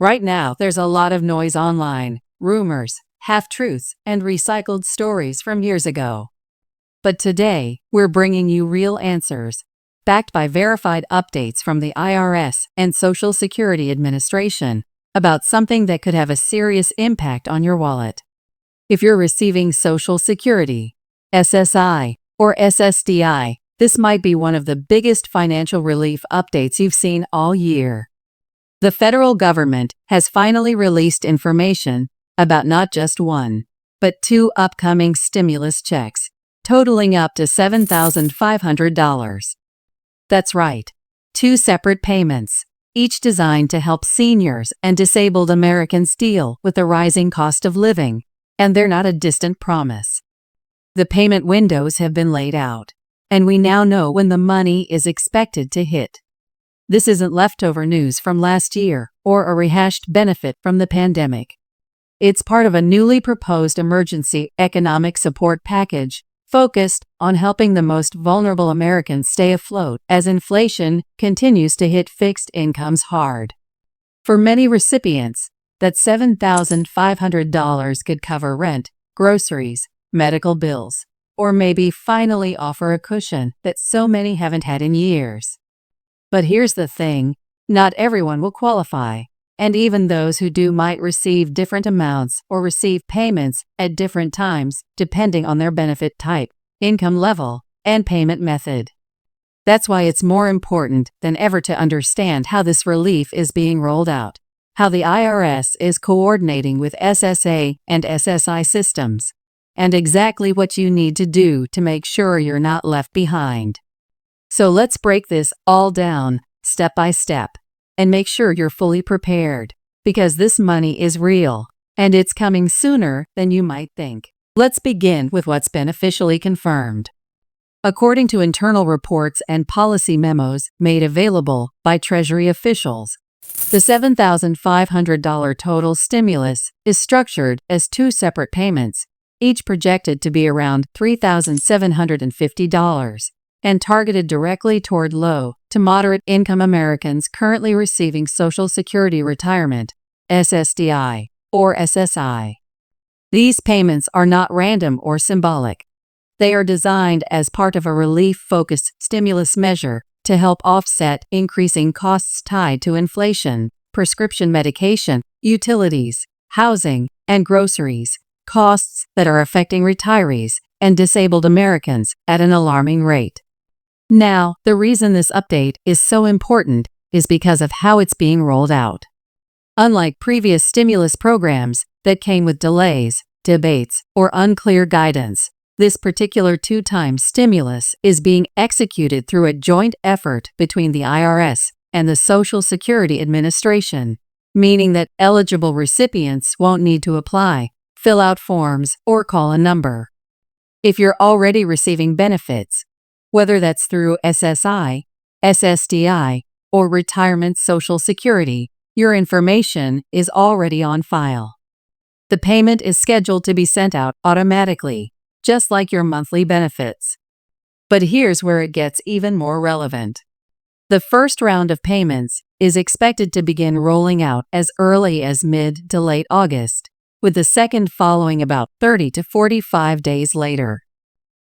Right now, there's a lot of noise online, rumors, half-truths, and recycled stories from years ago. But today, we're bringing you real answers, backed by verified updates from the IRS and Social Security Administration about something that could have a serious impact on your wallet. If you're receiving Social Security, SSI, or SSDI, this might be one of the biggest financial relief updates you've seen all year. The federal government has finally released information about not just one, but two upcoming stimulus checks, totaling up to $7,500. That's right, two separate payments, each designed to help seniors and disabled Americans deal with the rising cost of living, and they're not a distant promise. The payment windows have been laid out, and we now know when the money is expected to hit. This isn't leftover news from last year or a rehashed benefit from the pandemic. It's part of a newly proposed emergency economic support package focused on helping the most vulnerable Americans stay afloat as inflation continues to hit fixed incomes hard. For many recipients, that $7,500 could cover rent, groceries, medical bills, or maybe finally offer a cushion that so many haven't had in years. But here's the thing, not everyone will qualify, and even those who do might receive different amounts or receive payments at different times depending on their benefit type, income level, and payment method. That's why it's more important than ever to understand how this relief is being rolled out, how the IRS is coordinating with SSA and SSI systems, and exactly what you need to do to make sure you're not left behind. So let's break this all down, step by step, and make sure you're fully prepared, because this money is real, and it's coming sooner than you might think. Let's begin with what's been officially confirmed. According to internal reports and policy memos made available by Treasury officials, the $7,500 total stimulus is structured as two separate payments, each projected to be around $3,750, and targeted directly toward low to moderate income Americans currently receiving Social Security Retirement, SSDI, or SSI. These payments are not random or symbolic. They are designed as part of a relief-focused stimulus measure to help offset increasing costs tied to inflation, prescription medication, utilities, housing, and groceries, costs that are affecting retirees and disabled Americans at an alarming rate. Now, the reason this update is so important is because of how it's being rolled out. Unlike previous stimulus programs that came with delays, debates, or unclear guidance, this particular two-time stimulus is being executed through a joint effort between the IRS and the Social Security Administration, meaning that eligible recipients won't need to apply, fill out forms, or call a number. If you're already receiving benefits, whether that's through SSI, SSDI, or Retirement Social Security, your information is already on file. The payment is scheduled to be sent out automatically, just like your monthly benefits. But here's where it gets even more relevant. The first round of payments is expected to begin rolling out as early as mid to late August, with the second following about 30 to 45 days later.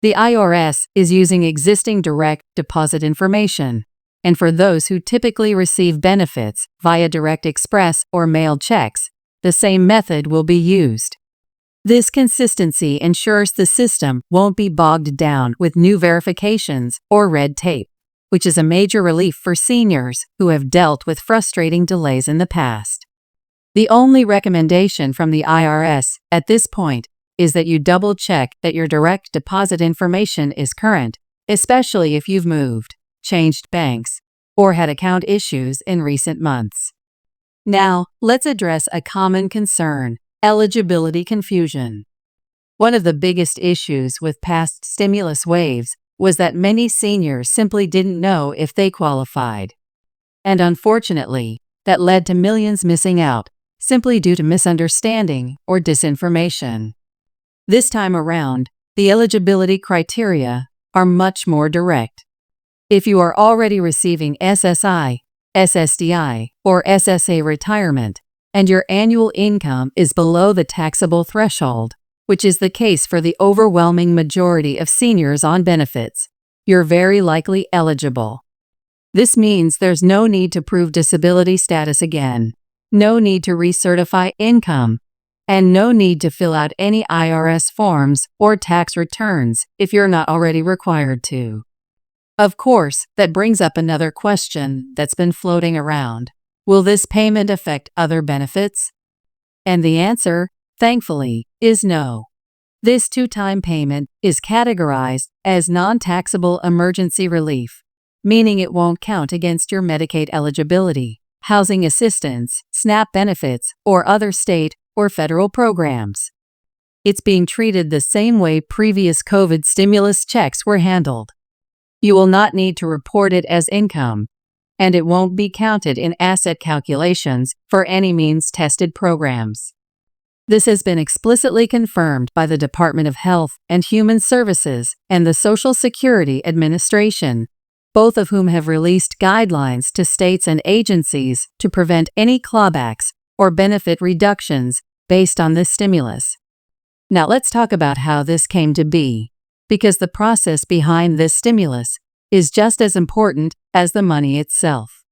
The IRS is using existing direct deposit information, and for those who typically receive benefits via direct express or mailed checks, the same method will be used. This consistency ensures the system won't be bogged down with new verifications or red tape, which is a major relief for seniors who have dealt with frustrating delays in the past. The only recommendation from the IRS at this point is that you double-check that your direct deposit information is current, especially if you've moved, changed banks, or had account issues in recent months. Now, let's address a common concern: eligibility confusion. One of the biggest issues with past stimulus waves was that many seniors simply didn't know if they qualified. And unfortunately, that led to millions missing out, simply due to misunderstanding or disinformation. This time around, the eligibility criteria are much more direct. If you are already receiving SSI, SSDI, or SSA retirement, and your annual income is below the taxable threshold, which is the case for the overwhelming majority of seniors on benefits, you're very likely eligible. This means there's no need to prove disability status again, no need to recertify income, and no need to fill out any IRS forms or tax returns if you're not already required to. Of course, that brings up another question that's been floating around. Will this payment affect other benefits? And the answer, thankfully, is no. This two-time payment is categorized as non-taxable emergency relief, meaning it won't count against your Medicaid eligibility, housing assistance, SNAP benefits, or other state or federal programs. It's being treated the same way previous COVID stimulus checks were handled. You will not need to report it as income, and it won't be counted in asset calculations for any means-tested programs. This has been explicitly confirmed by the Department of Health and Human Services and the Social Security Administration, both of whom have released guidelines to states and agencies to prevent any clawbacks or benefit reductions based on this stimulus. Now let's talk about how this came to be, because the process behind this stimulus is just as important as the money itself.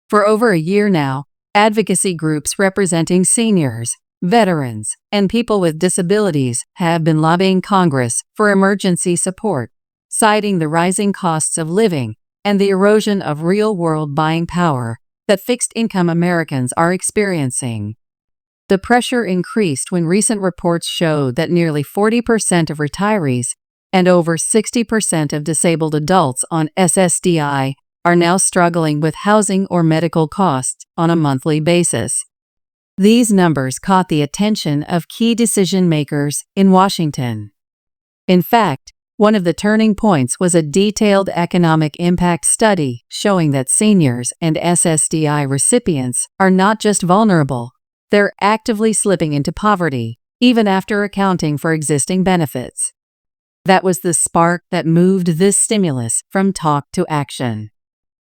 For over a year now, advocacy groups representing seniors, veterans, and people with disabilities have been lobbying Congress for emergency support, citing the rising costs of living and the erosion of real-world buying power that fixed-income Americans are experiencing. The pressure increased when recent reports showed that nearly 40% of retirees and over 60% of disabled adults on SSDI are now struggling with housing or medical costs on a monthly basis. These numbers caught the attention of key decision-makers in Washington. In fact, one of the turning points was a detailed economic impact study showing that seniors and SSDI recipients are not just vulnerable, they're actively slipping into poverty, even after accounting for existing benefits. That was the spark that moved this stimulus from talk to action.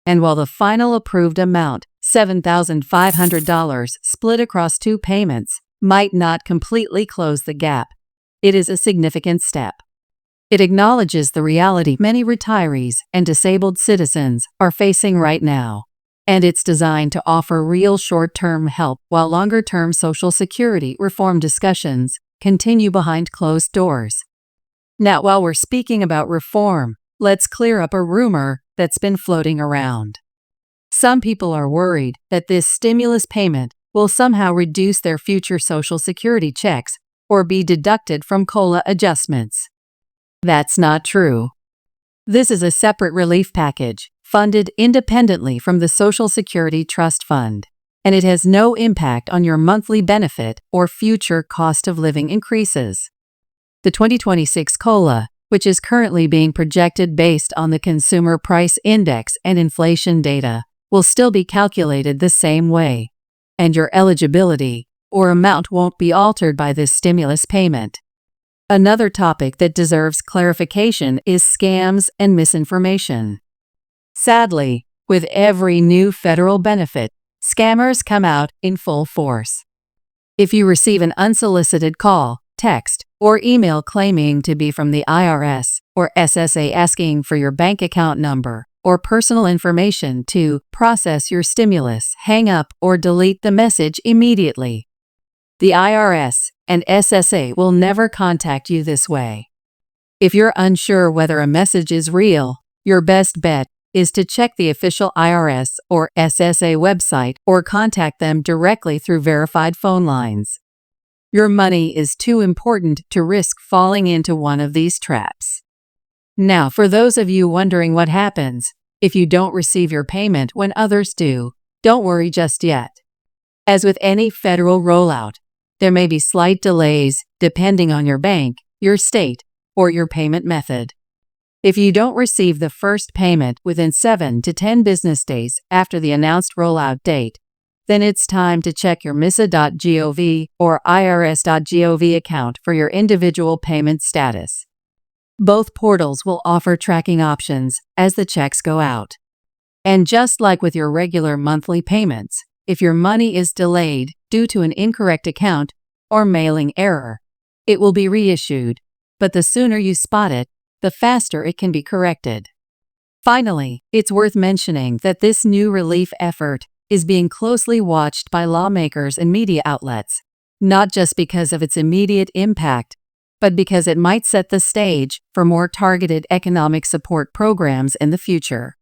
And while the final approved amount, $7,500 split across two payments, might not completely close the gap, it is a significant step. It acknowledges the reality many retirees and disabled citizens are facing right now, and it's designed to offer real short-term help while longer-term Social Security reform discussions continue behind closed doors. Now, while we're speaking about reform, let's clear up a rumor that's been floating around. Some people are worried that this stimulus payment will somehow reduce their future Social Security checks or be deducted from COLA adjustments. That's not true. This is a separate relief package, funded independently from the Social Security Trust Fund, and it has no impact on your monthly benefit or future cost of living increases. The 2026 COLA, which is currently being projected based on the Consumer Price Index and inflation data, will still be calculated the same way, and your eligibility or amount won't be altered by this stimulus payment. Another topic that deserves clarification is scams and misinformation. Sadly, with every new federal benefit, scammers come out in full force. If you receive an unsolicited call, text, or email claiming to be from the IRS or SSA asking for your bank account number or personal information to process your stimulus, hang up or delete the message immediately. The IRS and SSA will never contact you this way. If you're unsure whether a message is real, your best bet is to check the official IRS or SSA website or contact them directly through verified phone lines. Your money is too important to risk falling into one of these traps. Now, for those of you wondering what happens if you don't receive your payment when others do, don't worry just yet. As with any federal rollout, there may be slight delays depending on your bank, your state, or your payment method. If you don't receive the first payment within 7 to 10 business days after the announced rollout date, then it's time to check your MISA.gov or IRS.gov account for your individual payment status. Both portals will offer tracking options as the checks go out. And just like with your regular monthly payments, if your money is delayed due to an incorrect account or mailing error. It will be reissued, but the sooner you spot it, the faster it can be corrected. Finally, it's worth mentioning that this new relief effort is being closely watched by lawmakers and media outlets, not just because of its immediate impact, but because it might set the stage for more targeted economic support programs in the future.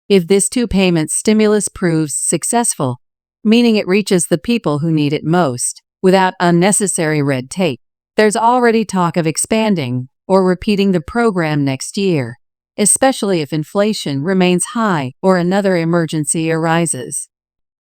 If this two-payment stimulus proves successful, meaning it reaches the people who need it most, without unnecessary red tape, there's already talk of expanding or repeating the program next year, especially if inflation remains high or another emergency arises.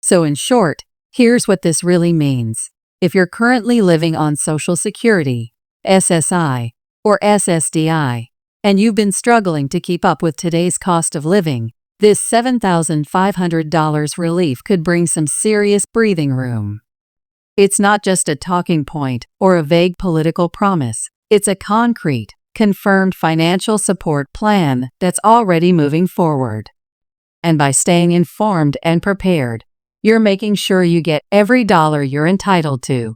So in short, here's what this really means. If you're currently living on Social Security, SSI, or SSDI, and you've been struggling to keep up with today's cost of living, this $7,500 relief could bring some serious breathing room. It's not just a talking point or a vague political promise. It's a concrete, confirmed financial support plan that's already moving forward. And by staying informed and prepared, you're making sure you get every dollar you're entitled to.